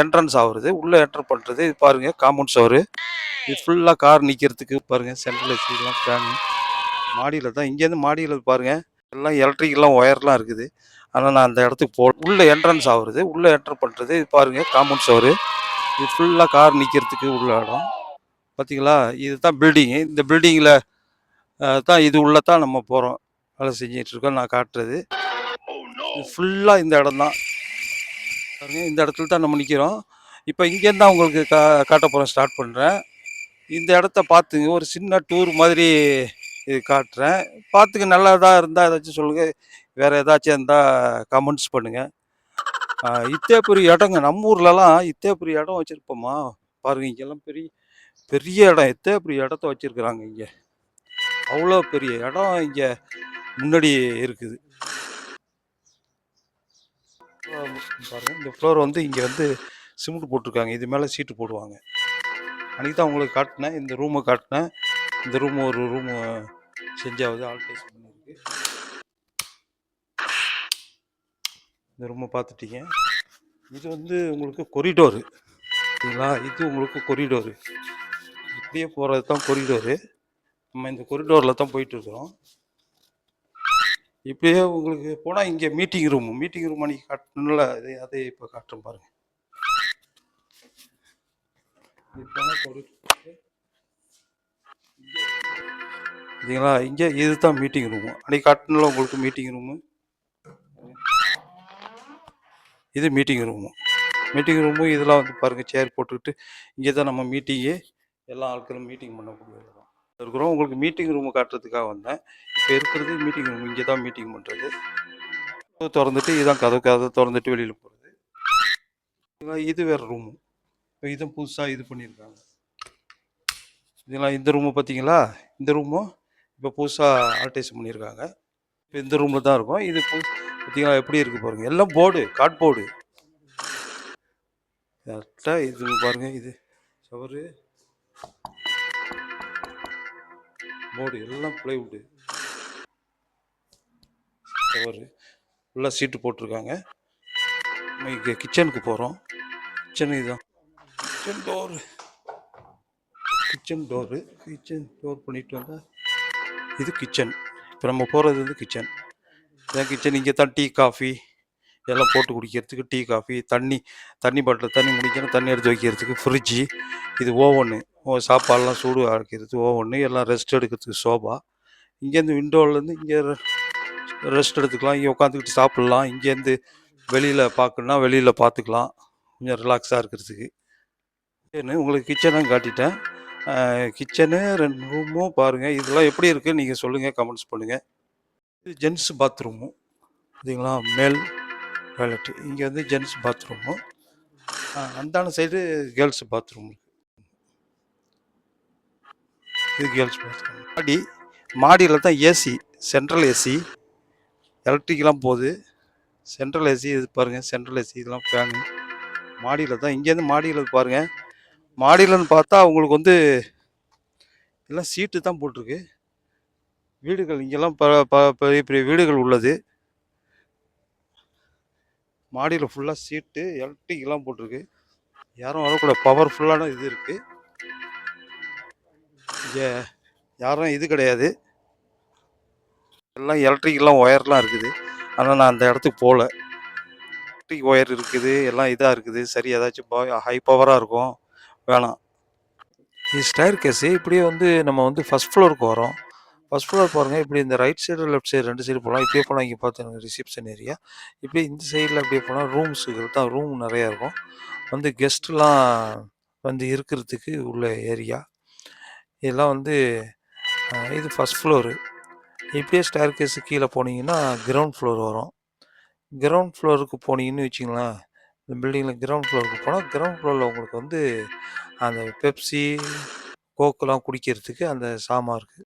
Entrance ஆகுறது, உள்ள enter பண்றது. இது பாருங்க காம்பவுண்ட் சவரு. இது ஃபுல்லா கார் நிக்கிறதுக்கு பாருங்க. சென்ட்ரல் ஏசி எல்லாம் ஃபேன். மாடியில தான் இங்கேருந்து மாடியில பாருங்க. எல்லாம் எலக்ட்ரிக்லாம் ஒயர்லாம் இருக்குது. ஆனா நான் அந்த இடத்துக்கு உள்ள என்ட்ரன்ஸ் ஆகுறது, உள்ள என்டர் பண்றது. இது பாருங்க காம்பவுண்ட் சவரு. இது ஃபுல்லா கார் நிக்கிறதுக்கு உள்ள இடம். பார்த்தீங்களா? இதுதான் பில்டிங்கு. இந்த பில்டிங்கில் தான் இது உள்ள தான் நம்ம போகிறோம். வேலை செஞ்சிட்டு இருக்கோம். நான் காட்டுறது இது ஃபுல்லாக இந்த இடம் தான் பாருங்க. இந்த இடத்துல தான் நம்ம நிற்கிறோம். இப்போ இங்கேருந்து தான் உங்களுக்கு காட்ட போகிறேன். ஸ்டார்ட் பண்ணுறேன். இந்த இடத்த பார்த்துங்க. ஒரு சின்ன டூர் மாதிரி இது காட்டுறேன். பார்த்துக்க நல்லதாக இருந்தால் ஏதாச்சும் சொல்லுங்கள். வேறு ஏதாச்சும் இருந்தால் கமெண்ட்ஸ் பண்ணுங்கள். இத்தே பெரிய இடங்க. நம்ம ஊர்லலாம் இத்தே பெரிய இடம் வச்சுருப்போமா பாருங்கள். இங்கெல்லாம் பெரிய பெரிய இடம். எத்தே பெரிய இடத்த வச்சுருக்குறாங்க. இங்கே அவ்வளோ பெரிய இடம் இங்கே முன்னாடி இருக்குது பாருங்கள். இந்த ஃப்ளோர் வந்து இங்கே வந்து சிமெண்ட் போட்டிருக்காங்க. இது மேலே சீட்டு போடுவாங்க. அன்றைக்கி தான் உங்களுக்கு காட்டினேன். இந்த ரூமை காட்டினேன். இந்த ரூம் ஒரு ரூமு செஞ்சாவது ஆல்ட்ரேஷன் பண்ணியிருக்கு. இந்த ரூமை பார்த்துட்டீங்க. இது வந்து உங்களுக்கு கொரிடோரு சரிங்களா? இது உங்களுக்கு கொரிடோரு. இப்படியே போகிறது தான் கொரிடோரு. நம்ம இந்த கொரிடோரில் தான் போயிட்டுருக்குறோம். இப்படியே உங்களுக்கு போனால் இங்கே மீட்டிங் ரூம் அன்றைக்கி காட்டணும்ல. அதே இப்போ காட்டுறோம் பாருங்கள். சரிங்களா? இங்கே இது தான் மீட்டிங் ரூமு. அன்றைக்கி காட்டணும்ல உங்களுக்கு மீட்டிங் ரூமு. இது மீட்டிங் ரூமு. இதெல்லாம் வந்து பாருங்கள். சேர் போட்டுக்கிட்டு இங்கே தான் நம்ம மீட்டிங்கு எல்லா ஆட்களும் மீட்டிங் பண்ணக்கூடியது தான் இருக்கிறோம். உங்களுக்கு மீட்டிங் ரூமு காட்டுறதுக்காக வந்தேன். இப்போ இருக்கிறது மீட்டிங் ரூம். இங்கே தான் மீட்டிங் பண்ணுறது. திறந்துட்டு இதுதான் கதவை திறந்துட்டு வெளியில் போகிறது. இது வேறு ரூமு. இப்போ இதை புதுசாக இது பண்ணியிருக்காங்க. இதெல்லாம் இந்த ரூமு பார்த்தீங்களா? இந்த ரூமும் இப்போ புதுசாக ஆல்ட்ரேஷன் பண்ணியிருக்காங்க. இப்போ இந்த ரூமில் தான் இருக்கும். இது பார்த்தீங்களா எப்படி இருக்குது பாருங்கள். எல்லாம் போர்டு கார்ட்போர்டு கரெக்டாக. இது பாருங்கள். இது சவரு போர்டு எல்லாம் ப்ளைவுட்டு சவரு ஃபுல்லாக சீட்டு போட்டிருக்காங்க. நம்ம இங்கே கிச்சனுக்கு போகிறோம். கிச்சன் இதுதான். கிச்சன் டோர் பண்ணிட்டு வந்தால் இது கிச்சன். இப்போ நம்ம போகிறது வந்து கிச்சன். இதான் கிச்சன். இங்கே தான் டீ காஃபி எல்லாம் போட்டு குடிக்கிறதுக்கு டீ காஃபி தண்ணி பாட்டில் தண்ணி முடிக்கணும். தண்ணி எடுத்து வைக்கிறதுக்கு ஃப்ரிட்ஜு. இது ஓவனு. சாப்பாடெலாம் சூடு ஆக்கிறது ஓவனு. எல்லாம் ரெஸ்ட் எடுக்கிறதுக்கு சோபா. இங்கேருந்து விண்டோவிலேருந்து இங்கே ரெஸ்ட் எடுத்துக்கலாம். இங்கே உட்காந்துக்கிட்டு சாப்பிட்லாம். இங்கேருந்து வெளியில் பார்க்கணுன்னா வெளியில் பார்த்துக்கலாம். கொஞ்சம் ரிலாக்ஸாக இருக்கிறதுக்கு. உங்களுக்கு கிச்சனும் காட்டிட்டேன். கிச்சனு 2 ரூமும் பாருங்கள். இதெல்லாம் எப்படி இருக்குது நீங்கள் சொல்லுங்கள். கமெண்ட்ஸ் பண்ணுங்கள். இது ஜென்ஸ் பாத்ரூமு சரிங்களா? மேல் டாய்லெட்டு. இங்கே வந்து ஜென்ஸ் பாத்ரூமு. அந்தான சைடு கேர்ள்ஸ் பாத்ரூம். இது கேர்ள்ஸ் பாத்ரூம். மாடியில் தான் ஏசி. சென்ட்ரல் ஏசி எலக்ட்ரிக்கெலாம் போகுது. சென்ட்ரல் ஏசி இது பாருங்கள். சென்ட்ரல் ஏசி இதெல்லாம் ஃபேனு. மாடியில் தான். இங்கேருந்து மாடியில் பாருங்கள். மாடியிலன்னு பார்த்தா உங்களுக்கு வந்து எல்லாம் சீட்டு தான் போட்டிருக்கு. வீடுகள் இங்கெல்லாம் பெரிய பெரிய வீடுகள் உள்ளது. மாடியில் ஃபுல்லாக சீட்டு எலக்ட்ரிக்கெலாம் போட்டிருக்கு. யாரும் வரக்கூட பவர்ஃபுல்லான இது இருக்குது. இங்கே யாரும் இது கிடையாது. எல்லாம் எலக்ட்ரிக்கெலாம் ஒயர்லாம் இருக்குது. ஆனால் நான் அந்த இடத்துக்கு போகல. எலக்ட்ரிக் ஒயர் இருக்குது. எல்லாம் இதாக இருக்குது. சரி ஏதாச்சும் ஹை பவராக இருக்கும். வேணாம். இது ஸ்டேர் கேஸு. இப்படியே வந்து நம்ம வந்து ஃபஸ்ட் ஃப்ளோருக்கு வரோம். ஃபஸ்ட் ஃப்ளோர் பாருங்கள். இப்படி இந்த right side left side 2 side போகலாம். இப்படியே போனால் இங்கே பார்த்தீங்கன்னா ரிசப்ஷன் ஏரியா. இப்படி இந்த சைடில் அப்படியே போனால் ரூம்ஸுகள் தான். ரூம் நிறையா இருக்கும். வந்து கெஸ்ட்லாம் வந்து இருக்கிறதுக்கு உள்ள ஏரியா. இதெல்லாம் வந்து இது ஃபஸ்ட் ஃப்ளோரு. இப்படியே ஸ்டேர் கேஸு கீழே போனீங்கன்னா கிரவுண்ட் ஃப்ளோர் வரும். கிரவுண்ட் ஃப்ளோருக்கு போனீங்கன்னு வச்சிங்களேன். இந்த பில்டிங்கில் கிரவுண்ட் ஃப்ளோருக்கு போனால் கிரவுண்ட் ஃப்ளோரில் உங்களுக்கு வந்து அந்த பெப்சி கோக்கெலாம் குடிக்கிறதுக்கு அந்த சாமான் இருக்குது.